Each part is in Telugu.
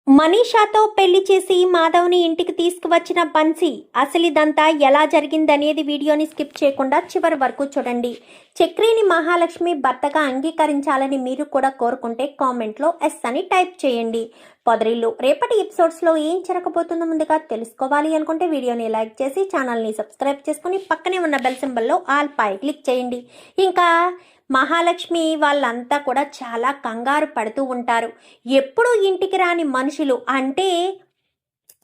మనీషాతో పెళ్లి చేసి మాధవ్ని ఇంటికి తీసుకువచ్చిన బన్సీ అసలు ఇదంతా ఎలా జరిగిందనేది వీడియోని స్కిప్ చేయకుండా చివరి వరకు చూడండి. చక్రిని మహాలక్ష్మి భర్తగా అంగీకరించాలని మీరు కూడా కోరుకుంటే కామెంట్లో ఎస్ అని టైప్ చేయండి. పొదరిల్లు రేపటి ఎపిసోడ్స్లో ఏం జరగబోతుందో ముందుగా తెలుసుకోవాలి అనుకుంటే వీడియోని లైక్ చేసి ఛానల్ని సబ్స్క్రైబ్ చేసుకుని పక్కనే ఉన్న బెల్ సింబల్లో ఆల్ పై క్లిక్ చేయండి. ఇంకా మహాలక్ష్మి వాళ్ళంతా కూడా చాలా కంగారు పడుతూ ఉంటారు. ఎప్పుడు ఇంటికి రాని మనుషులు అంటే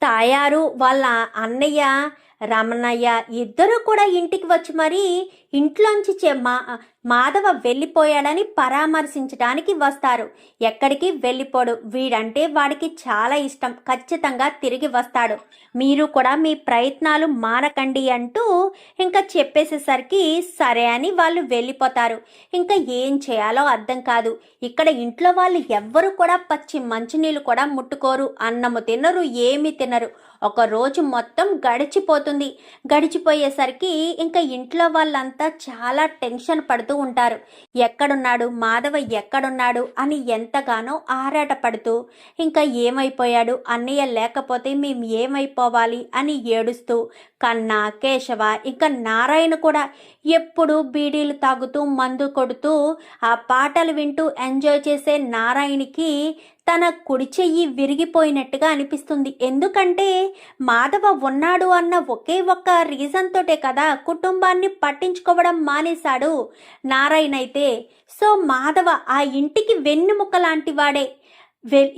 తాయారు వాళ్ళ అన్నయ్య రమణయ్య ఇద్దరు కూడా ఇంటికి వచ్చి మరి ఇంట్లోంచి మాధవ వెళ్ళిపోయాడని పరామర్శించడానికి వస్తారు. ఎక్కడికి వెళ్ళిపోడు, వీడంటే వాడికి చాలా ఇష్టం, ఖచ్చితంగా తిరిగి వస్తాడు, మీరు కూడా మీ ప్రయత్నాలు మానకండి అంటూ ఇంకా చెప్పేసేసరికి సరే అని వాళ్ళు వెళ్ళిపోతారు. ఇంకా ఏం చేయాలో అర్థం కాదు. ఇక్కడ ఇంట్లో వాళ్ళు ఎవ్వరు కూడా పచ్చి మంచినీళ్ళు కూడా ముట్టుకోరు, అన్నము తినరు, ఏమీ తినరు. ఒక రోజు మొత్తం గడిచిపోతుంది. గడిచిపోయేసరికి ఇంకా ఇంట్లో వాళ్ళంతా చాలా టెన్షన్ పడుతూ ఉంటారు. ఎక్కడున్నాడు మాధవ, ఎక్కడున్నాడు అని ఎంతగానో ఆరాటపడుతూ ఇంకా ఏమైపోయాడు, అన్నయ్య లేకపోతే మేము ఏమైపోవాలి అని ఏడుస్తూ కన్నా, కేశవ, ఇంకా నారాయణ కూడా ఎప్పుడు బీడీలు తాగుతూ మందు కొడుతూ ఆ పాటలు వింటూ ఎంజాయ్ చేసే నారాయణకి తన కుడి చెయ్యి విరిగిపోయినట్టుగా అనిపిస్తుంది. ఎందుకంటే మాధవ ఉన్నాడు అన్న ఒకే ఒక్క రీజన్ తోటే కదా కుటుంబాన్ని పట్టించుకోవడం మానేశాడు నారాయణ అయితే. సో మాధవ ఆ ఇంటికి వెన్నెముక లాంటి వాడే.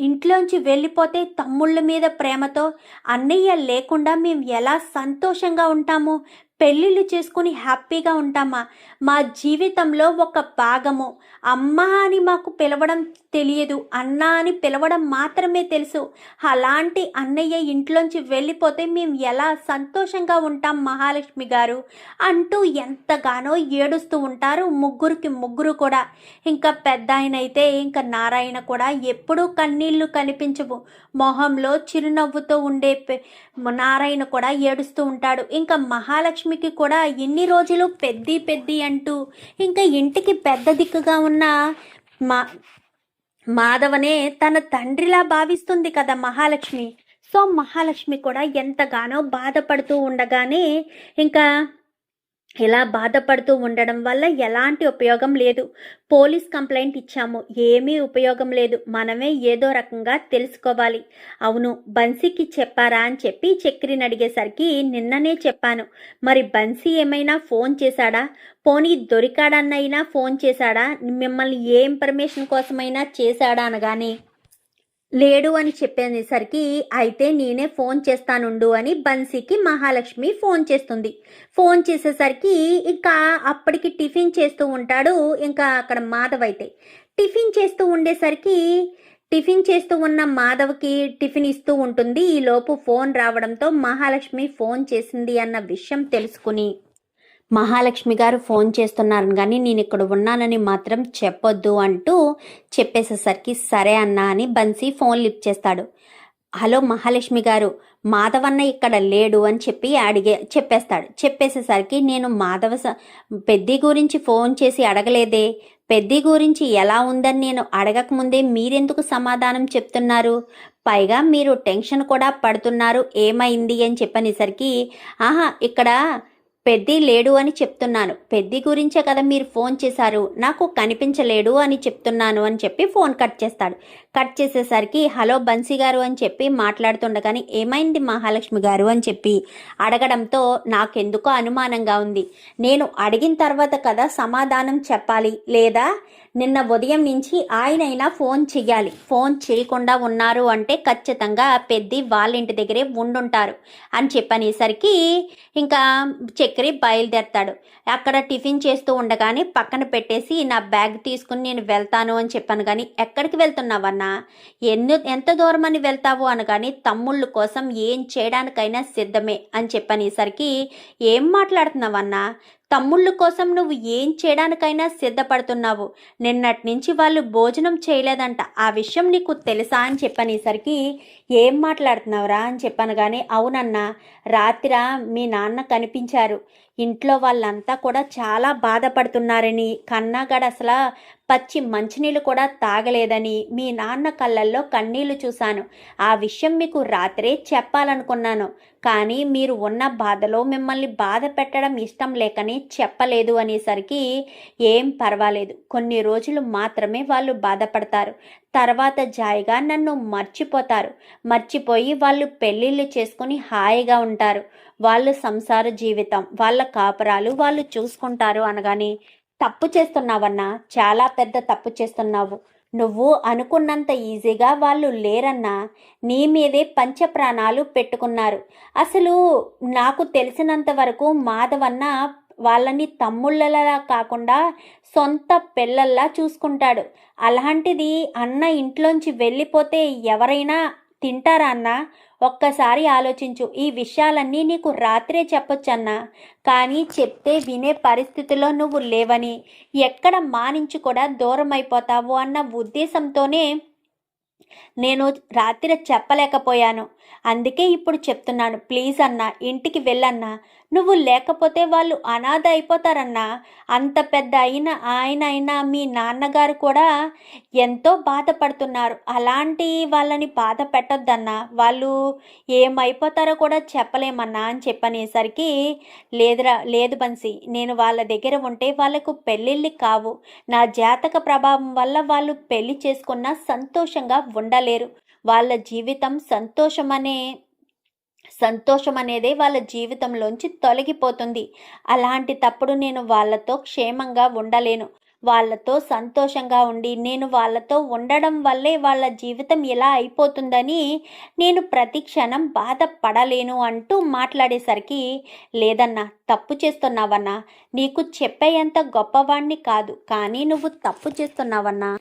ఇంట్లోంచి వెళ్ళిపోతే తమ్ముళ్ళ మీద ప్రేమతో అన్నయ్య లేకుండా మేము ఎలా సంతోషంగా ఉంటాము, పెళ్ళిళ్ళు చేసుకుని హ్యాపీగా ఉంటామా? మా జీవితంలో ఒక భాగము. అమ్మ అని మాకు పిలవడం తెలియదు, అన్న అని పిలవడం మాత్రమే తెలుసు. అలాంటి అన్నయ్య ఇంట్లోంచి వెళ్ళిపోతే మేము ఎలా సంతోషంగా ఉంటాం మహాలక్ష్మి గారు అంటూ ఎంతగానో ఏడుస్తూ ఉంటారు ముగ్గురికి ముగ్గురు కూడా. ఇంకా పెద్ద ఆయన అయితే ఇంకా నారాయణ కూడా ఎప్పుడూ కన్నీళ్లు కనిపించవు, మొహంలో చిరునవ్వుతో ఉండే నారాయణ కూడా ఏడుస్తూ ఉంటాడు. ఇంకా మహాలక్ష్మికి కూడా ఎన్ని రోజులు పెద్ది అంటూ ఇంకా ఇంటికి పెద్ద దిక్కుగా ఉన్న మాధవనే తన తండ్రిలా భావిస్తుంది కదా మహాలక్ష్మి. సో మహాలక్ష్మి కూడా ఎంతగానో బాధపడుతూ ఉండగానే ఇంకా ఇలా బాధపడుతూ ఉండడం వల్ల ఎలాంటి ఉపయోగం లేదు. పోలీస్ కంప్లైంట్ ఇచ్చాము, ఏమీ ఉపయోగం లేదు, మనమే ఏదో రకంగా తెలుసుకోవాలి. అవును బన్సీకి చెప్పారా అని చెప్పి చక్రిని అడిగేసరికి నిన్ననే చెప్పాను. మరి బన్సీ ఏమైనా ఫోన్ చేశాడా, పోనీ దొరికాడన్నైనా ఫోన్ చేశాడా, మిమ్మల్ని ఏ ఇన్ఫర్మేషన్ కోసమైనా చేశాడా అనగానే లేడు అని చెప్పేసరికి అయితే నేనే ఫోన్ చేస్తానుండు అని బన్సీకి మహాలక్ష్మి ఫోన్ చేస్తుంది. ఫోన్ చేసేసరికి ఇంకా అప్పటికి టిఫిన్ చేస్తూ ఉంటాడు. ఇంకా అక్కడ మాధవ్ అయితే టిఫిన్ చేస్తూ ఉన్న మాధవ్కి టిఫిన్ ఇస్తూ ఉంటుంది. ఈలోపు ఫోన్ రావడంతో మహాలక్ష్మి ఫోన్ చేసింది అన్న విషయం తెలుసుకుని మహాలక్ష్మి గారు ఫోన్ చేస్తున్నారని కానీ నేను ఇక్కడ ఉన్నానని మాత్రం చెప్పొద్దు అంటూ చెప్పేసేసరికి సరే అన్నా అని బన్సీ ఫోన్ లిఫ్ట్ చేస్తాడు. హలో మహాలక్ష్మి గారు, మాధవన్న ఇక్కడ లేడు అని చెప్పి చెప్పేసేసరికి నేను పెద్ది గురించి ఫోన్ చేసి అడగలేదే, పెద్ది గురించి ఎలా ఉందని నేను అడగకముందే మీరెందుకు సమాధానం చెప్తున్నారు, పైగా మీరు టెన్షన్ కూడా పడుతున్నారు, ఏమైంది అని చెప్పనేసరికి ఆహా ఇక్కడ పెద్ది లేడు అని చెప్తున్నాను, పెద్ది గురించే కదా మీరు ఫోన్ చేశారు, నాకు కనిపించలేడు అని చెప్తున్నాను అని చెప్పి ఫోన్ కట్ చేస్తాడు. కట్ చేసేసరికి హలో బన్సీ గారు అని చెప్పి మాట్లాడుతుండగానే ఏమైంది మహాలక్ష్మి గారు అని చెప్పి అడగడంతో నాకెందుకో అనుమానంగా ఉంది. నేను అడిగిన తర్వాత కదా సమాధానం చెప్పాలి, లేదా నిన్న ఉదయం నుంచి ఆయనైనా ఫోన్ చెయ్యాలి. ఫోన్ చేయకుండా ఉన్నారు అంటే ఖచ్చితంగా పెద్ది వాళ్ళ ఇంటి దగ్గరే ఉండుంటారు అని చెప్పనేసరికి ఇంకా చక్రి బయలుదేరతాడు. అక్కడ టిఫిన్ చేస్తూ ఉండగానే పక్కన పెట్టేసి నా బ్యాగ్ తీసుకుని నేను వెళ్తాను అని చెప్పాను. కానీ ఎక్కడికి వెళ్తున్నావన్నా, ఎంత దూరం అని వెళ్తావు అనగాని తమ్ముళ్ళ కోసం ఏం చేయడానికైనా సిద్ధమే అని చెప్పనేసరికి ఏం మాట్లాడుతున్నావన్నా, తమ్ముళ్ళ కోసం నువ్వు ఏం చేయడానికైనా సిద్ధపడుతున్నావు, నిన్నటి నుంచి వాళ్ళు భోజనం చేయలేదంట, ఆ విషయం నీకు తెలుసా అని చెప్పనేసరికి ఏం మాట్లాడుతున్నావురా అని చెప్పాను. కానీ అవునన్నా, రాత్రి మీ నాన్న కనిపించారు, ఇంట్లో వాళ్ళంతా కూడా చాలా బాధపడుతున్నారని, కన్నాగడ అసలు పచ్చి మంచినీళ్ళు కూడా తాగలేదని మీ నాన్న కళ్ళల్లో కన్నీళ్లు చూశాను. ఆ విషయం మీకు రాత్రే చెప్పాలనుకున్నాను, కానీ మీరు ఉన్న బాధలో మిమ్మల్ని బాధ పెట్టడం ఇష్టం లేకని చెప్పలేదు అనేసరికి ఏం పర్వాలేదు, కొన్ని రోజులు మాత్రమే వాళ్ళు బాధపడతారు, తర్వాత జాయిగా నన్ను మర్చిపోతారు, మర్చిపోయి వాళ్ళు పెళ్ళిళ్ళు చేసుకుని హాయిగా ఉంటారు, వాళ్ళు సంసార జీవితం, వాళ్ళ కాపురాలు వాళ్ళు చూసుకుంటారు అనగానే, తప్పు చేస్తున్నావన్నా, చాలా పెద్ద తప్పు చేస్తున్నావు. నువ్వు అనుకున్నంత ఈజీగా వాళ్ళు లేరన్నా. నీ మీదే పంచప్రాణాలు పెట్టుకున్నారు. అసలు నాకు తెలిసినంత వరకు మాధవన్న వాళ్ళని తమ్ముళ్ళలా కాకుండా సొంత పిల్లల్లా చూసుకుంటాడు. అలాంటిది అన్న ఇంట్లోంచి వెళ్ళిపోతే ఎవరైనా తింటారా అన్న? ఒక్కసారి ఆలోచించు. ఈ విషయాలన్నీ నీకు రాత్రే చెప్పొచ్చన్నా, కానీ చెప్తే వినే పరిస్థితిలో నువ్వు లేవని, ఎక్కడ మానించి కూడా దూరం అయిపోతావు అన్న ఉద్దేశంతోనే నేను రాత్రి చెప్పలేకపోయాను. అందుకే ఇప్పుడు చెప్తున్నాను. ప్లీజ్ అన్నా, ఇంటికి వెళ్ళన్నా. నువ్వు లేకపోతే వాళ్ళు అనాథ అయిపోతారన్నా. అంత పెద్ద అయినా మీ నాన్నగారు కూడా ఎంతో బాధపడుతున్నారు. అలాంటి వాళ్ళని బాధ పెట్టొద్దన్నా. వాళ్ళు ఏమైపోతారో కూడా చెప్పలేమన్నా అని చెప్పనేసరికి, లేదు బన్సీ, నేను వాళ్ళ దగ్గర ఉంటే వాళ్ళకు పెళ్ళిళ్ళు కావు. నా జాతక ప్రభావం వల్ల వాళ్ళు పెళ్లి చేసుకున్న సంతోషంగా ఉండలేరు. వాళ్ళ జీవితం సంతోషం అనేదే వాళ్ళ జీవితంలోంచి తొలగిపోతుంది. అలాంటి తప్పుడు నేను వాళ్ళతో క్షేమంగా ఉండలేను. వాళ్ళతో సంతోషంగా ఉండి నేను వాళ్ళతో ఉండడం వల్లే వాళ్ళ జీవితం ఇలా అయిపోతుందని నేను ప్రతి క్షణం బాధపడలేను అంటూ మాట్లాడేసరికి, లేదన్నా, తప్పు చేస్తున్నావన్నా. నీకు చెప్పేంత గొప్పవాణ్ణి కాదు, కానీ నువ్వు తప్పు చేస్తున్నావన్నా.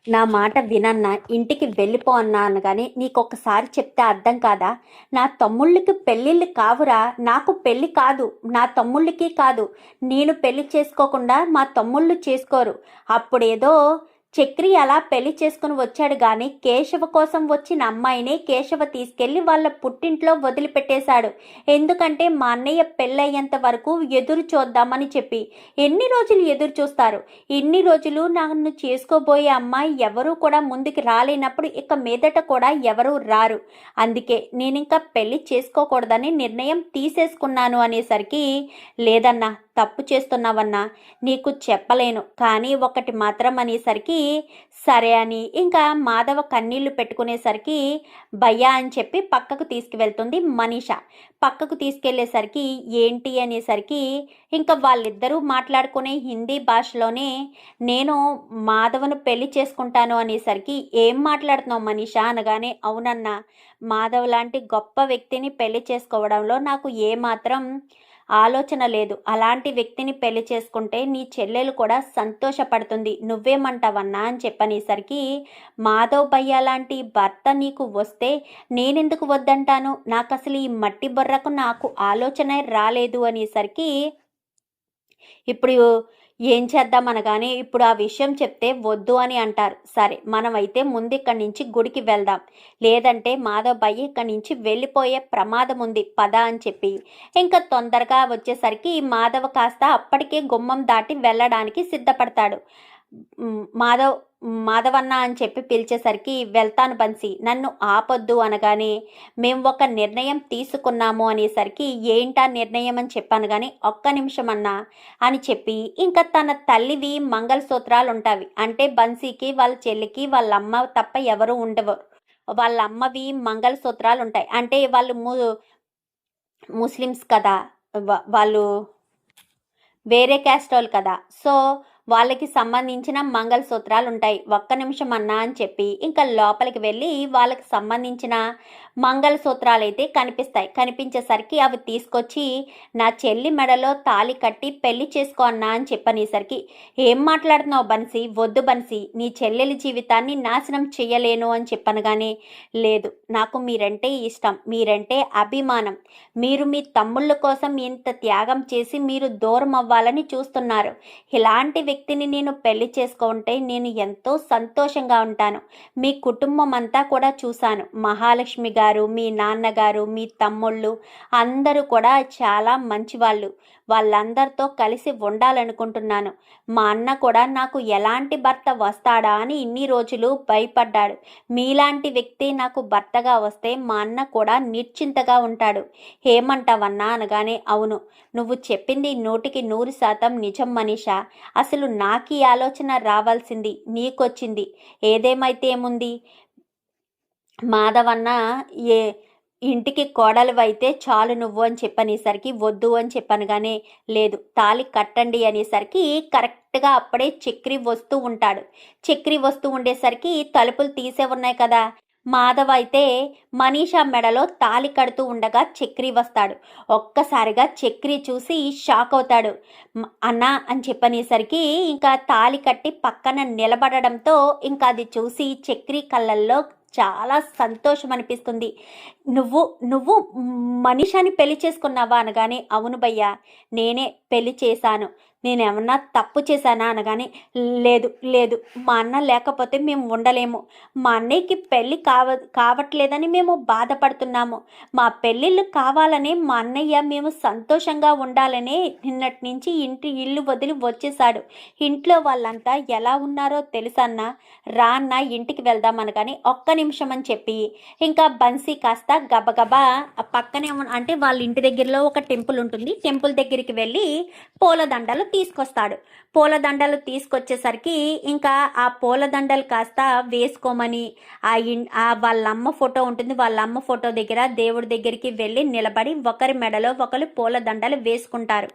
నా మాట వినన్నా, ఇంటికి వెళ్ళిపో అన్నా అనగానే, నీకొకసారి చెప్తే అర్థం కాదా? నా తమ్ముళ్ళకి పెళ్ళిళ్ళు కావురా. నాకు పెళ్ళి కాదు, నా తమ్ముళ్ళకి కాదు. నేను పెళ్లి చేసుకోకుండా మా తమ్ముళ్ళు చేసుకోరు. అప్పుడేదో చక్రి అలా పెళ్లి చేసుకుని వచ్చాడు గాని, కేశవ కోసం వచ్చిన అమ్మాయినే కేశవ తీసుకెళ్లి వాళ్ళ పుట్టింట్లో వదిలిపెట్టేశాడు. ఎందుకంటే మా అన్నయ్య పెళ్ళయ్యేంత వరకు ఎదురు చూద్దామని చెప్పి. ఎన్ని రోజులు ఎదురు చూస్తారు? ఇన్ని రోజులు నన్ను చేసుకోబోయే అమ్మాయి ఎవరూ కూడా ముందుకు రాలేనప్పుడు ఇక మీదట కూడా ఎవరూ రారు. అందుకే నేనింకా పెళ్లి చేసుకోకూడదని నిర్ణయం తీసేసుకున్నాను అనేసరికి, లేదన్నా, తప్పు చేస్తున్నావన్నా, నీకు చెప్పలేను, కానీ ఒకటి మాత్రం అనేసరికి, సరే అని ఇంకా మాధవ కన్నీళ్లు పెట్టుకునేసరికి భయ్యా అని చెప్పి పక్కకు తీసుకువెళ్తుంది మనీష. పక్కకు తీసుకెళ్లేసరికి ఏంటి అనేసరికి, ఇంకా వాళ్ళిద్దరూ మాట్లాడుకునే హిందీ భాషలోనే, నేను మాధవను పెళ్లి చేసుకుంటాను అనేసరికి, ఏం మాట్లాడుతున్నావు మనీష అనగానే, అవునన్నా, మాధవ్ లాంటి గొప్ప వ్యక్తిని పెళ్లి చేసుకోవడంలో నాకు ఏమాత్రం ఆలోచన లేదు. అలాంటి వ్యక్తిని పెళ్లి చేసుకుంటే నీ చెల్లెలు కూడా సంతోషపడుతుంది. నువ్వేమంటావన్నా అని చెప్పనేసరికి, మాధవ్ భయ్య లాంటి భర్త నీకు వస్తే నేనెందుకు వద్దంటాను? నాకు అసలు ఈ మట్టి బొర్రకు నాకు ఆలోచన రాలేదు అనేసరికి, ఇప్పుడు ఏం చేద్దామనగానే, ఇప్పుడు ఆ విషయం చెప్తే వద్దు అని అంటారు. సరే, మనమైతే ముందు ఇక్కడి నుంచి గుడికి వెళ్దాం, లేదంటే మాధవ్ భయ్య ఇక్కడి నుంచి వెళ్ళిపోయే ప్రమాదం ఉంది, పద అని చెప్పి ఇంకా తొందరగా వచ్చేసరికి మాధవ్ కాస్త అప్పటికే గుమ్మం దాటి వెళ్ళడానికి సిద్ధపడతాడు. మాధవన్న అని చెప్పి పిలిచేసరికి, వెళ్తాను బన్సీ, నన్ను ఆపొద్దు అనగానే, మేము ఒక నిర్ణయం తీసుకున్నాము అనేసరికి, ఏంటా నిర్ణయం అని చెప్పాను కానీ, ఒక్క నిమిషం అన్నా అని చెప్పి ఇంకా తన తల్లివి మంగళసూత్రాలు ఉంటాయి. అంటే బన్సీకి వాళ్ళ చెల్లికి వాళ్ళ అమ్మ తప్ప ఎవరు ఉండవు. వాళ్ళ అమ్మవి మంగళసూత్రాలు ఉంటాయి. అంటే వాళ్ళు ముస్లిమ్స్ కదా, వాళ్ళు వేరే క్యాస్ట్ వాళ్ళు కదా, సో వాళ్ళకి సంబంధించిన మంగళసూత్రాలు ఉంటాయి. ఒక్క నిమిషం అన్నా అని చెప్పి ఇంకా లోపలికి వెళ్ళి వాళ్ళకి సంబంధించిన మంగళసూత్రాలు అయితే కనిపిస్తాయి. కనిపించేసరికి అవి తీసుకొచ్చి నా చెల్లి మెడలో తాళి కట్టి పెళ్లి చేసుకో అన్నా అని చెప్పనేసరికి, ఏం మాట్లాడుతున్నావు బన్సీ? వద్దు బన్సీ, నీ చెల్లెలి జీవితాన్ని నాశనం చెయ్యలేను అని చెప్పనగానే, లేదు, నాకు మీరంటే ఇష్టం, మీరంటే అభిమానం. మీరు మీ తమ్ముళ్ళ కోసం ఇంత త్యాగం చేసి మీరు దూరం అవ్వాలని చూస్తున్నారు. ఇలాంటి వ్యక్తిని నేను పెళ్లి చేసుకుంటే నేను ఎంతో సంతోషంగా ఉంటాను. మీ కుటుంబం అంతా కూడా చూశాను. మహాలక్ష్మి గారు, మీ నాన్నగారు, మీ తమ్ముళ్ళు అందరూ కూడా చాలా మంచివాళ్ళు. వాళ్ళందరితో కలిసి ఉండాలనుకుంటున్నాను. మా అన్న కూడా నాకు ఎలాంటి భర్త వస్తాడా అని ఇన్ని రోజులు భయపడ్డాడు. మీలాంటి వ్యక్తి నాకు భర్తగా వస్తే మా అన్న కూడా నిశ్చింతగా ఉంటాడు. ఏమంటావన్నా అనగానే, అవును, నువ్వు చెప్పింది 100% నిజం మనీషా. అసలు నాకు ఈ ఆలోచన రావాల్సింది, నీకొచ్చింది. ఏదేమైతే ఏముంది, మాధవన్న ఏ ఇంటికి కోడలివైతే చాలు నువ్వు అని చెప్పనేసరికి వద్దు అని చెప్పనగానే, లేదు తాళి కట్టండి అనేసరికి కరెక్ట్గా అప్పుడే చక్రి వస్తూ ఉంటాడు. చక్రి వస్తూ ఉండేసరికి తలుపులు తీసే ఉన్నాయి కదా. మాధవ్ అయితే మనీషా మెడలో తాళి కడుతూ ఉండగా చక్రి వస్తాడు. ఒక్కసారిగా చక్రి చూసి షాక్ అవుతాడు. అన్నా అని చెప్పనేసరికి ఇంకా తాళి కట్టి పక్కన నిలబడడంతో ఇంకా అది చూసి చక్రి కళ్ళల్లో చాలా సంతోషం అనిపిస్తుంది. నువ్వు నువ్వు మనీషాని పెళ్లి చేసుకున్నావా అనగానే, అవును భయ్యా, నేనే పెళ్లి చేశాను. నేనేమన్నా తప్పు చేశానా అనగానే, లేదు లేదు, మా అన్న లేకపోతే మేము ఉండలేము. మా అన్నయ్యకి పెళ్ళి కావట్లేదని మేము బాధపడుతున్నాము. మా పెళ్ళిళ్ళు కావాలని మా అన్నయ్య మేము సంతోషంగా ఉండాలని నిన్నటి నుంచి ఇల్లు వదిలి వచ్చేసాడు. ఇంట్లో వాళ్ళంతా ఎలా ఉన్నారో తెలుసన్నా, రా అన్న ఇంటికి వెళ్దామనగానే, ఒక్క నిమిషం అని చెప్పి ఇంకా బన్సీ కాస్త గబగబా పక్కనే అంటే వాళ్ళ ఇంటి దగ్గరలో ఒక టెంపుల్ ఉంటుంది. టెంపుల్ దగ్గరికి వెళ్ళి పూలదండలు తీసుకొస్తాడు. పూలదండలు తీసుకొచ్చేసరికి ఇంకా ఆ పూలదండలు కాస్త వేసుకోమని వాళ్ళ అమ్మ ఫోటో ఉంటుంది. వాళ్ళ అమ్మ ఫోటో దగ్గర దేవుడి దగ్గరికి వెళ్ళి నిలబడి ఒకరి మెడలో ఒకరు పూలదండలు వేసుకుంటారు.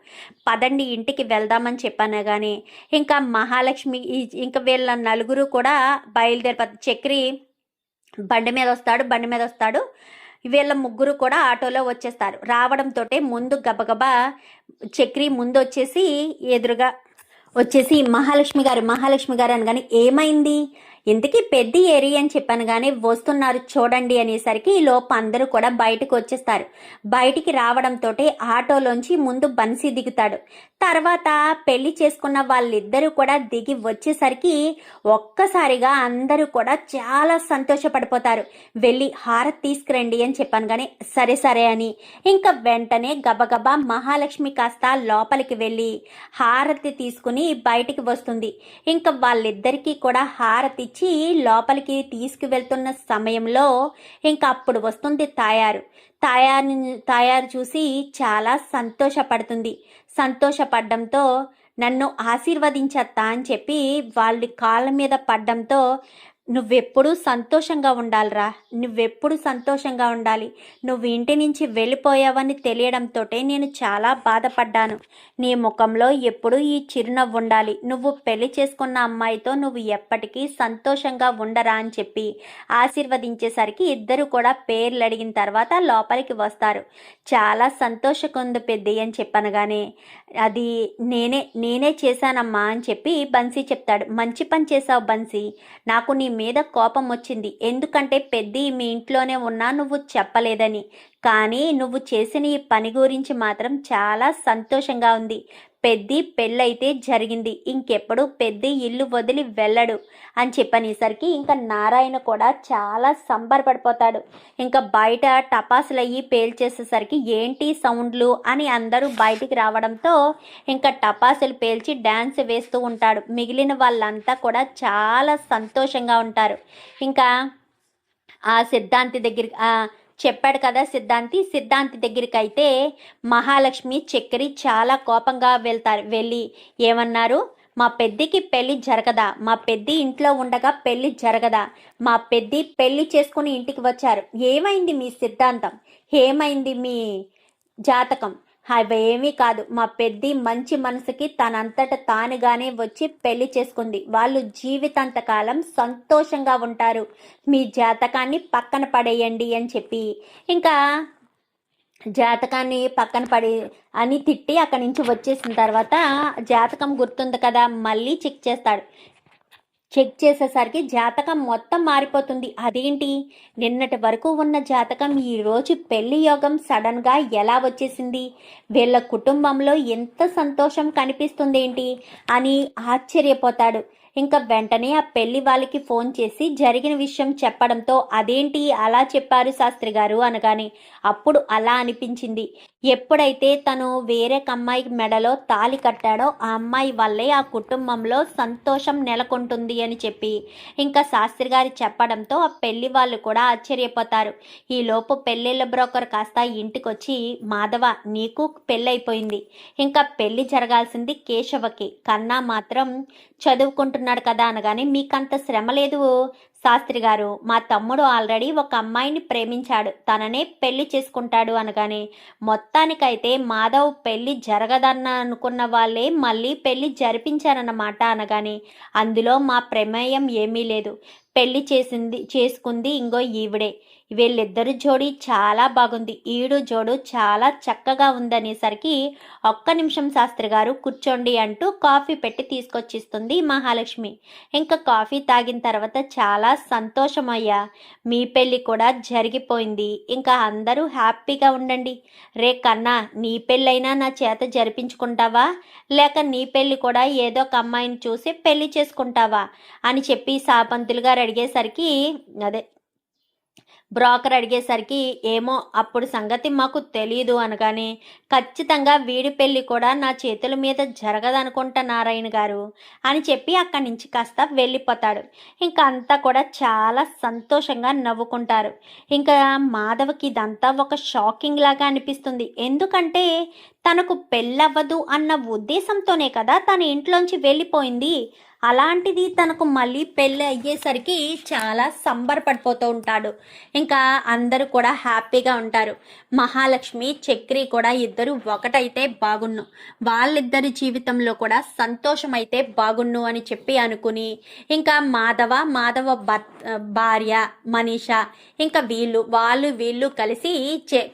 పదండి ఇంటికి వెళ్దామని చెప్పాను. కానీ ఇంకా మహాలక్ష్మి ఇంకా వీళ్ళ నలుగురు కూడా బయలుదేరిపోతారు. చక్రి బండి మీద వస్తాడు. వీళ్ళ ముగ్గురు కూడా ఆటోలో వచ్చేస్తారు. రావడంతో ముందు గబగబా చక్రి ముందు ఎదురుగా వచ్చేసి మహాలక్ష్మి గారు అనగానే, ఏమైంది ఇంతకీ పెద్ద ఏరియా అని చెప్పాను కానీ వస్తున్నారు చూడండి అనేసరికి ఈ లోపు అందరూ కూడా బయటకు వచ్చేస్తారు. బయటికి రావడంతో ఆటోలోంచి ముందు బన్సీ దిగుతాడు. తర్వాత పెళ్లి చేసుకున్న వాళ్ళిద్దరూ కూడా దిగి వచ్చేసరికి ఒక్కసారిగా అందరూ కూడా చాలా సంతోషపడిపోతారు. వెళ్ళి హారతి తీసుకురండి అని చెప్పాను కానీ సరే అని ఇంకా వెంటనే గబగబా మహాలక్ష్మి కాస్త లోపలికి వెళ్ళి హారతి తీసుకుని బయటికి వస్తుంది. ఇంకా వాళ్ళిద్దరికీ కూడా హారతి ఇచ్చి లోపలికి తీసుకువెళ్తున్న సమయంలో ఇంకా అప్పుడు వస్తుంది తాయారు చూసి చాలా సంతోషపడడంతో నన్ను ఆశీర్వదించత్తా అని చెప్పి వాళ్ళ కాళ్ళ మీద పడ్డంతో, నువ్వెప్పుడు సంతోషంగా ఉండాలి. నువ్వు ఇంటి నుంచి వెళ్ళిపోయావని తెలియడంతో నేను చాలా బాధపడ్డాను. నీ ముఖంలో ఎప్పుడూ ఈ చిరునవ్వు ఉండాలి. నువ్వు పెళ్లి చేసుకున్న అమ్మాయితో నువ్వు ఎప్పటికీ సంతోషంగా ఉండరా అని చెప్పి ఆశీర్వదించేసరికి ఇద్దరు కూడా పేర్లు అడిగిన తర్వాత లోపలికి వస్తారు. చాలా సంతోషంగా ఉంది పెద్ద అని చెప్పనగానే, అది నేనే చేశానమ్మా అని చెప్పి బన్సీ చెప్తాడు. మంచి పని చేసావు బన్సీ, నాకు నీ మీద కోపం వచ్చింది. ఎందుకంటే పెద్ద మీ ఇంట్లోనే ఉన్నా నువ్వు చెప్పలేదని. కానీ నువ్వు చేసిన ఈ పని గురించి మాత్రం చాలా సంతోషంగా ఉంది. పెద్ద పెళ్ళైతే జరిగింది, ఇంకెప్పుడు పెద్ద ఇల్లు వదిలి వెళ్ళడు అని చెప్పనేసరికి ఇంకా నారాయణ కూడా చాలా సంబరపడిపోతాడు. ఇంకా బయట టపాసులు అయ్యి పేల్చేసేసరికి ఏంటి సౌండ్లు అని అందరూ బయటికి రావడంతో ఇంకా టపాసులు పేల్చి డ్యాన్స్ వేస్తూ ఉంటాడు. మిగిలిన వాళ్ళంతా కూడా చాలా సంతోషంగా ఉంటారు. ఇంకా ఆ సిద్ధాంతి దగ్గరికి చెప్పాడు కదా సిద్ధాంతి దగ్గరికి అయితే మహాలక్ష్మి చక్రి చాలా కోపంగా వెళ్ళి ఏమన్నారు, మా పెద్దికి పెళ్లి జరగదా, మా పెద్ది ఇంట్లో ఉండగా పెళ్లి జరగదా, మా పెద్ది పెళ్లి చేసుకుని ఇంటికి వచ్చారు, ఏమైంది మీ సిద్ధాంతం, ఏమైంది మీ జాతకం, అవేమీ కాదు, మా పెద్ది మంచి మనసుకి తనంతట తానుగానే వచ్చి పెళ్లి చేసుకుంది, వాళ్ళు జీవితాంతకాలం సంతోషంగా ఉంటారు, మీ జాతకాన్ని పక్కన పడేయండి అని చెప్పి ఇంకా జాతకాన్ని పక్కన పడి అని తిట్టి అక్కడి నుంచి వచ్చేసిన తర్వాత జాతకం గుర్తుంది కదా మళ్ళీ చెక్ చేస్తాడు. చెక్ చేసేసరికి జాతకం మొత్తం మారిపోతుంది. అదేంటి, నిన్నటి వరకు ఉన్న జాతకం ఈరోజు పెళ్లి యోగం సడన్గా ఎలా వచ్చేసింది, వీళ్ళ కుటుంబంలో ఎంత సంతోషం కనిపిస్తుందేంటి అని ఆశ్చర్యపోతాడు. ఇంకా వెంటనే ఆ పెళ్లి వాళ్ళకి ఫోన్ చేసి జరిగిన విషయం చెప్పడంతో, అదేంటి అలా చెప్పారు శాస్త్రి గారు అనగానే, అప్పుడు అలా అనిపించింది, ఎప్పుడైతే తను వేరే అమ్మాయికి మెడలో తాళి కట్టాడో ఆ అమ్మాయి వల్లే ఆ కుటుంబంలో సంతోషం నెలకొంటుంది అని చెప్పి ఇంకా శాస్త్రి గారు చెప్పడంతో ఆ పెళ్లి వాళ్ళు కూడా ఆశ్చర్యపోతారు. ఈలోపు పెళ్ళిళ్ళ బ్రోకర్ కాస్త ఇంటికొచ్చి, మాధవ నీకు పెళ్ళైపోయింది, ఇంకా పెళ్లి జరగాల్సింది కేశవకి, కన్నా మాత్రం చదువుకుంటున్నాడు కదా అనగానే, మీకంత శ్రమ లేదు శాస్త్రి గారు, మా తమ్ముడు ఆల్రెడీ ఒక అమ్మాయిని ప్రేమించాడు, తననే పెళ్లి చేసుకుంటాడు అనగానే, మొత్తానికైతే మాధవ్ పెళ్లి జరగదన్న అనుకున్న వాళ్ళే మళ్ళీ పెళ్లి జరిపించారన్నమాట అనగానే, అందులో మా ప్రమేయం ఏమీ లేదు, పెళ్లి చేసుకుంది ఇంగో ఈవిడే, వీళ్ళిద్దరు జోడి చాలా బాగుంది, ఈడు జోడు చాలా చక్కగా ఉందనేసరికి, ఒక్క నిమిషం శాస్త్రి గారు కూర్చోండి అంటూ కాఫీ పెట్టి తీసుకొచ్చిస్తుంది మహాలక్ష్మి. ఇంకా కాఫీ తాగిన తర్వాత, చాలా సంతోషమయ్యా, మీ పెళ్ళి కూడా జరిగిపోయింది, ఇంకా అందరూ హ్యాపీగా ఉండండి, రే కన్నా నీ పెళ్ళైనా నా చేత జరిపించుకుంటావా, లేక నీ పెళ్ళి కూడా ఏదో ఒక అమ్మాయిని చూసి పెళ్లి చేసుకుంటావా అని చెప్పి సాపంతులు గారు అడిగేసరికి, అదే బ్రోకర్ అడిగేసరికి, ఏమో అప్పుడు సంగతి మాకు తెలియదు అనగానే, ఖచ్చితంగా వీడి పెళ్ళి కూడా నా చేతుల మీద జరగదనుకుంటా నారాయణ గారు అని చెప్పి అక్కడి నుంచి కాస్త వెళ్ళిపోతాడు. ఇంకా అంతా కూడా చాలా సంతోషంగా నవ్వుకుంటారు. ఇంకా మాధవకి ఇదంతా ఒక షాకింగ్ లాగా అనిపిస్తుంది. ఎందుకంటే తనకు పెళ్ళవ్వదు అన్న ఉద్దేశంతోనే కదా తన ఇంట్లోంచి వెళ్ళిపోయింది. అలాంటిది తనకు మళ్ళీ పెళ్ళి అయ్యేసరికి చాలా సంబరపడిపోతూ ఉంటాడు. ఇంకా అందరూ కూడా హ్యాపీగా ఉంటారు. మహాలక్ష్మి చక్రి కూడా ఇద్దరు ఒకటైతే బాగున్ను, వాళ్ళిద్దరి జీవితంలో కూడా సంతోషం అయితే బాగున్ను అని చెప్పి అనుకుని, ఇంకా మాధవ భార్య మనీష, ఇంకా వీళ్ళు కలిసి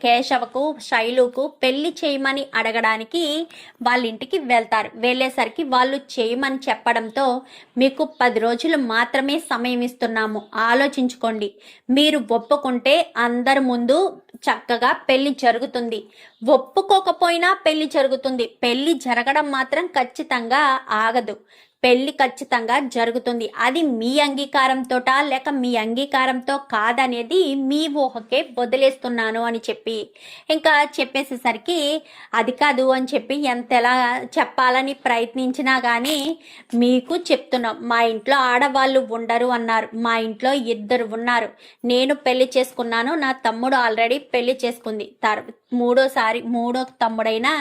కేశవకు శైలుకు పెళ్లి చేయమని అడగడానికి వాళ్ళ ఇంటికి వెళ్తారు. వెళ్ళేసరికి వాళ్ళు చేయమని చెప్పడంతో, మీకు 10 రోజులు మాత్రమే సమయం ఇస్తున్నాము, ఆలోచించుకోండి, మీరు ఒప్పుకుంటే అందరి ముందు చక్కగా పెళ్లి జరుగుతుంది, ఒప్పుకోకపోయినా పెళ్లి జరుగుతుంది, పెళ్లి జరగడం మాత్రం ఖచ్చితంగా ఆగదు, పెళ్లి ఖచ్చితంగా జరుగుతుంది, అది మీ అంగీకారంతోటా లేక మీ అంగీకారంతో కాదనేది మీ ఊహకే వదిలేస్తున్నాను అని చెప్పి ఇంకా చెప్పేసేసరికి, అది కాదు అని చెప్పి ఎంతలా చెప్పాలని ప్రయత్నించినా కానీ, మీకు చెప్తున్నాం, మా ఇంట్లో ఆడవాళ్ళు ఉండరు అన్నారు, మా ఇంట్లో 2 ఉన్నారు, నేను పెళ్లి చేసుకున్నాను, నా తమ్ముడు ఆల్రెడీ పెళ్లి చేసుకుంది, మూడో తమ్ముడైనా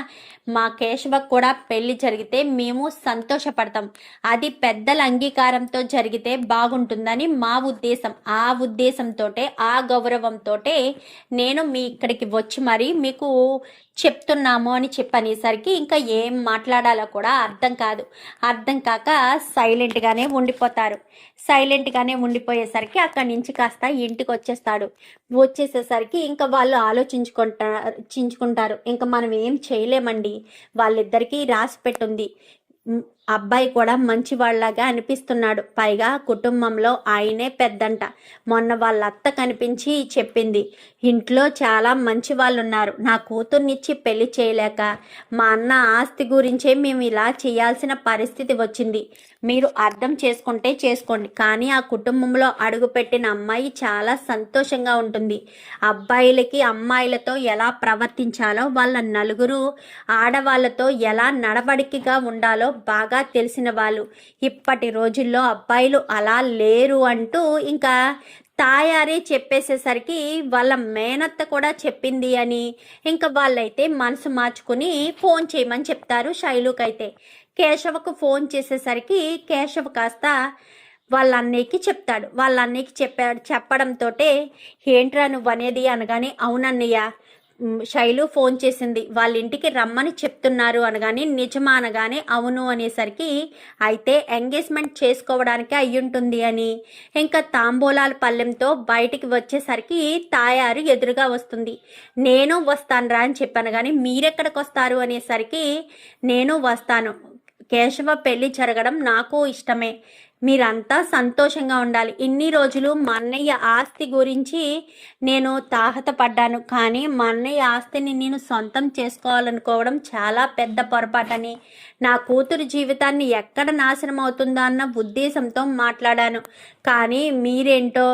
మా కేశవకు కూడా పెళ్లి జరిగితే మేము సంతోషపడతాం, అది పెద్దల అంగీకారంతో జరిగితే బాగుంటుందని మా ఉద్దేశం, ఆ ఉద్దేశంతో ఆ గౌరవంతో నేను మీ ఇక్కడికి వచ్చి మరి మీకు చెప్తున్నాము అని చెప్పనేసరికి ఇంకా ఏం మాట్లాడాలో కూడా అర్థం కాక సైలెంట్గానే ఉండిపోయేసరికి అక్కడి నుంచి కాస్త ఇంటికి వచ్చేసేసరికి ఇంకా వాళ్ళు ఆలోచించుకుంటారు, ఇంకా మనం ఏం చేయలేమండి, వాళ్ళిద్దరికీ రాసి పెట్టుంది, అబ్బాయి కూడా మంచి వాళ్ళగా అనిపిస్తున్నాడు, పైగా కుటుంబంలో ఆయనే పెద్దంట, మొన్న వాళ్ళ అత్త కనిపించి చెప్పింది, ఇంట్లో చాలా మంచి వాళ్ళు ఉన్నారు, నా కూతుర్నిచ్చి పెళ్లి చేయలేక మా అన్న ఆస్తి గురించే మేము ఇలా చేయాల్సిన పరిస్థితి వచ్చింది, మీరు అర్థం చేసుకుంటే చేసుకోండి, కానీ ఆ కుటుంబంలో అడుగుపెట్టిన అమ్మాయి చాలా సంతోషంగా ఉంటుంది, అబ్బాయిలకి అమ్మాయిలతో ఎలా ప్రవర్తించాలో, వాళ్ళ నలుగురు ఆడవాళ్ళతో ఎలా నడవడికగా ఉండాలో బాగా తెలిసిన వాళ్ళు, ఇప్పటి రోజుల్లో అబ్బాయిలు అలా లేరు అంటూ ఇంకా తాయారే చెప్పేసేసరికి వాళ్ళ మేనత్త కూడా చెప్పింది అని ఇంకా వాళ్ళైతే మనసు మార్చుకుని ఫోన్ చేయమని చెప్తారు శైలుకైతే. కేశవకు ఫోన్ చేసేసరికి కేశవ కాస్త వాళ్ళ అన్నయ్యకి చెప్తాడు. వాళ్ళ అన్నయ్యకి చెప్పడంతో, ఏంట్రా నువ్వు అనేది అనగానే, అవునన్నయ్య శైలు ఫోన్ చేసింది, వాళ్ళ ఇంటికి రమ్మని చెప్తున్నారు అనగానే, నిజమా అనగానే అవును అనేసరికి, అయితే ఎంగేజ్మెంట్ చేసుకోవడానికి అయ్యుంటుంది అని ఇంకా తాంబూలాల పళ్ళెంతో బయటికి వచ్చేసరికి తాయారు ఎదురుగా వస్తుంది. నేను వస్తాను రా అని చెప్పాను, కానీ మీరెక్కడికి వస్తారు అనేసరికి, నేను వస్తాను, కేశవ పెళ్లి జరగడం నాకు ఇష్టమే, మీరంతా సంతోషంగా ఉండాలి. ఇన్ని రోజులు మా అన్నయ్య ఆస్తి గురించి నేను తాహతపడ్డాను, కానీ మా అన్నయ్య ఆస్తిని నేను సొంతం చేసుకోవాలనుకోవడం చాలా పెద్ద పొరపాటని, నా కూతురు జీవితాన్ని ఎక్కడ నాశనం అవుతుందో అన్న ఉద్దేశంతో మాట్లాడాను. కానీ మీరేంటో,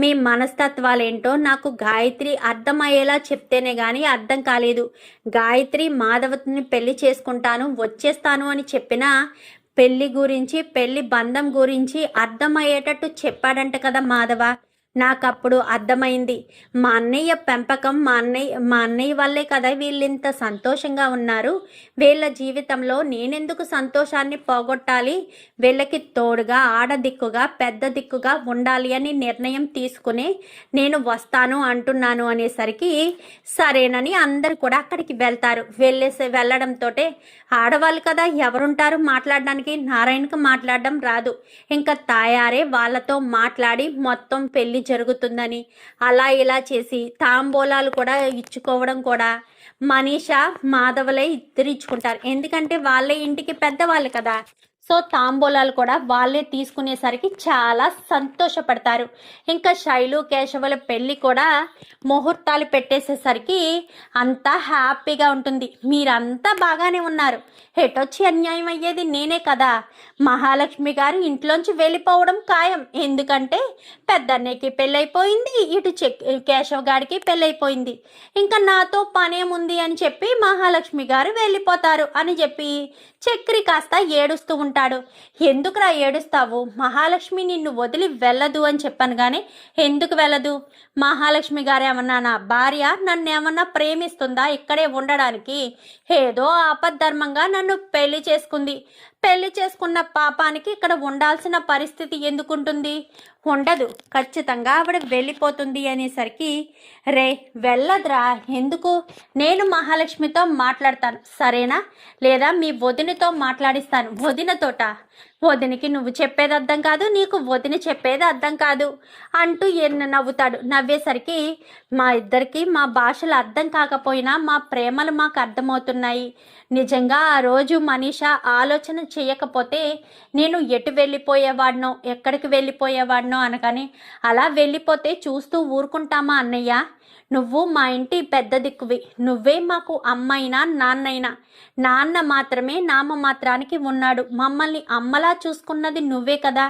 మీ మనస్తత్వాలేంటో నాకు గాయత్రి అర్థమయ్యేలా చెప్తేనే కానీ అర్థం కాలేదు. గాయత్రి మాధవని పెళ్లి చేసుకుంటాను, వచ్చేస్తాను అని చెప్పినా పెళ్లి గురించి, పెళ్లి బంధం గురించి అర్థమయ్యేటట్టు చెప్పాడంట కదా మాధవ. నాకప్పుడు అర్థమైంది, మా అన్నయ్య పెంపకం, మా అన్నయ్య వల్లే కదా వీళ్ళింత సంతోషంగా ఉన్నారు. వీళ్ళ జీవితంలో నేనెందుకు సంతోషాన్ని పోగొట్టాలి, వీళ్ళకి తోడుగా, ఆడదిక్కుగా, పెద్ద దిక్కుగా ఉండాలి అని నిర్ణయం తీసుకుని నేను వస్తాను అంటున్నాను అనేసరికి సరేనని అందరు కూడా అక్కడికి వెళ్తారు. వెళ్ళడంతో ఆడవాళ్ళు కదా, ఎవరుంటారు మాట్లాడడానికి, నారాయణకి మాట్లాడడం రాదు. ఇంకా తాయారే వాళ్ళతో మాట్లాడి మొత్తం పెళ్లి జరుగుతుందని అలా ఇలా చేసి తాంబూలాలు కూడా ఇచ్చుకోవడం కూడా మనీషా, మాధవలే ఇద్దరు ఇచ్చుకుంటారు. ఎందుకంటే వాళ్ళే ఇంటికి పెద్దవాళ్ళు కదా. సో తాంబూలాలు కూడా వాళ్ళే తీసుకునేసరికి చాలా సంతోషపడతారు. ఇంకా శైలు, కేశవుల పెళ్ళి కూడా ముహూర్తాలు పెట్టేసేసరికి అంతా హ్యాపీగా ఉంటుంది. మీరంతా బాగానే ఉన్నారు, ఎటొచ్చి అన్యాయం అయ్యేది నేనే కదా. మహాలక్ష్మి గారు ఇంట్లోంచి వెళ్ళిపోవడం ఖాయం. ఎందుకంటే పెద్దన్నయ్యకి పెళ్ళైపోయింది, ఇటు కేశవ్ గారికి పెళ్ళైపోయింది, ఇంకా నాతో పనేముంది అని చెప్పి మహాలక్ష్మి గారు వెళ్ళిపోతారు అని చెప్పి చక్రి కాస్త ఏడుస్తూ ఉంటాడు. ఎందుకురా ఏడుస్తావు, మహాలక్ష్మి నిన్ను వదిలి వెళ్ళదు అని చెప్పాను కానీ ఎందుకు వెళ్ళదు? మహాలక్ష్మి గారు ఏమన్నా నా భార్య, నన్ను ఏమన్నా ప్రేమిస్తుందా ఇక్కడే ఉండడానికి? ఏదో ఆపద్ధర్మంగా నన్ను పెళ్లి చేసుకుంది. పెళ్లి చేసుకున్న పాపానికి ఇక్కడ ఉండాల్సిన పరిస్థితి ఎందుకుంటుంది? ఉండదు, ఖచ్చితంగా ఆవిడ వెళ్ళిపోతుంది అనేసరికి రే వెళ్ళదురా, ఎందుకు? నేను మహాలక్ష్మితో మాట్లాడతాను సరేనా, లేదా మీ వదినతో మాట్లాడిస్తాను. వదినతోట? వదినికి నువ్వు చెప్పేది అర్థం కాదు, నీకు వదిన చెప్పేది అర్థం కాదు అంటూ నవ్వుతాడు. నవ్వేసరికి మా ఇద్దరికి మా భాషలు అర్థం కాకపోయినా మా ప్రేమలు మాకు అర్థమవుతున్నాయి. నిజంగా ఆ రోజు మనీషా ఆలోచన చేయకపోతే నేను ఎటు వెళ్ళిపోయేవాడినో, ఎక్కడికి వెళ్ళిపోయేవాడినో అనగానే, అలా వెళ్ళిపోతే చూస్తూ ఊరుకుంటామా అన్నయ్య? నువ్వు మా ఇంటి పెద్ద దిక్కువి, నువ్వే మాకు అమ్మైనా నాన్నైనా. నాన్న మాత్రమే నామమాత్రానికి ఉన్నాడు, మమ్మల్ని అమ్మలా చూసుకున్నది నువ్వే కదా.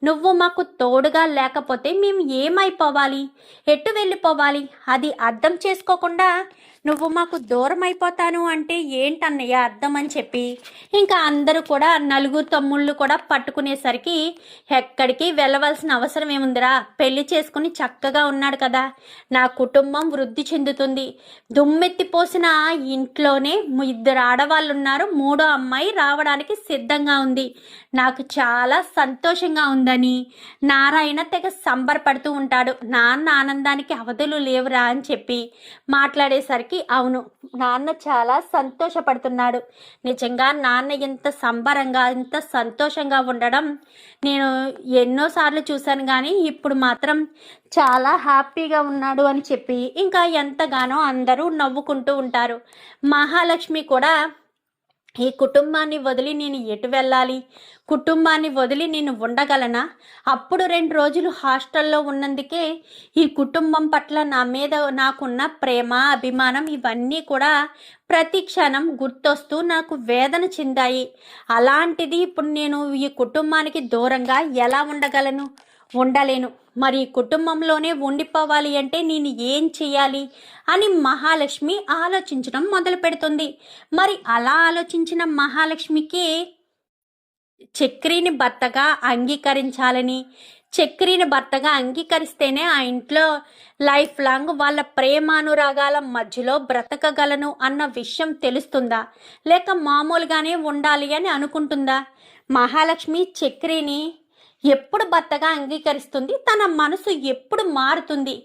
నువ్వు మాకు తోడుగా లేకపోతే మేము ఏమైపోవాలి, ఎటు వెళ్ళిపోవాలి? అది అర్థం చేసుకోకుండా నువ్వు మాకు దూరం అయిపోతాను అంటే ఏంటన్నయ్య అర్థం అని చెప్పి ఇంకా అందరూ కూడా నలుగురు తమ్ముళ్ళు కూడా పట్టుకునేసరికి ఎక్కడికి వెళ్ళవలసిన అవసరం ఏముందిరా, పెళ్లి చేసుకుని చక్కగా ఉన్నాడు కదా, నా కుటుంబం వృద్ధి చెందుతుంది. దుమ్మెత్తిపోసిన ఇంట్లోనే 2 ఆడవాళ్ళు ఉన్నారు, 3వ అమ్మాయి రావడానికి సిద్ధంగా ఉంది. నాకు చాలా సంతోషంగా ఉందని నారాయణ తెగ సంబరపడుతూ ఉంటాడు. నాన్న ఆనందానికి అవధులు లేవురా అని చెప్పి మాట్లాడేసరికి అవును, నాన్న చాలా సంతోషపడుతున్నాడు. నిజంగా నాన్న ఇంత సంబరంగా, ఇంత సంతోషంగా ఉండడం నేను ఎన్నోసార్లు చూశాను, కానీ ఇప్పుడు మాత్రం చాలా హ్యాపీగా ఉన్నాడు అని చెప్పి ఇంకా ఎంతగానో అందరూ నవ్వుకుంటూ ఉంటారు. మహాలక్ష్మి కూడా ఈ కుటుంబాన్ని వదిలి నేను ఎటు వెళ్ళాలి, కుటుంబాన్ని వదిలి నేను ఉండగలనా? అప్పుడు 2 రోజులు హాస్టల్లో ఉన్నందుకే ఈ కుటుంబం పట్ల నా మీద నాకున్న ప్రేమ, అభిమానం ఇవన్నీ కూడా ప్రతి క్షణం గుర్తొస్తూ నాకు వేదన చెందాయి. అలాంటిది ఇప్పుడు నేను ఈ కుటుంబానికి దూరంగా ఎలా ఉండగలను? ఉండలేను. మరి కుటుంబంలోనే ఉండిపోవాలి అంటే నేను ఏం చెయ్యాలి అని మహాలక్ష్మి ఆలోచించడం మొదలు పెడుతుంది. మరి అలా ఆలోచించిన మహాలక్ష్మికి చక్రిని భర్తగా అంగీకరించాలని, చక్రిని భర్తగా అంగీకరిస్తేనే ఆ ఇంట్లో లైఫ్ లాంగ్ వాళ్ళ ప్రేమానురాగాల మధ్యలో బ్రతకగలను అన్న విషయం తెలుస్తుందా, లేక మామూలుగానే ఉండాలి అని అనుకుంటుందా? మహాలక్ష్మి చక్రిని ఎప్పుడు భర్తగా అంగీకరిస్తుంది? తన మనసు ఎప్పుడు మారుతుంది?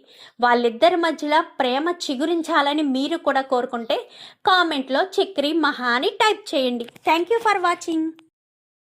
వాళ్ళిద్దరి మధ్యలో ప్రేమ చిగురించాలని మీరు కూడా కోరుకుంటే కామెంట్లో చక్రి మహా అని టైప్ చేయండి. Thank you for watching.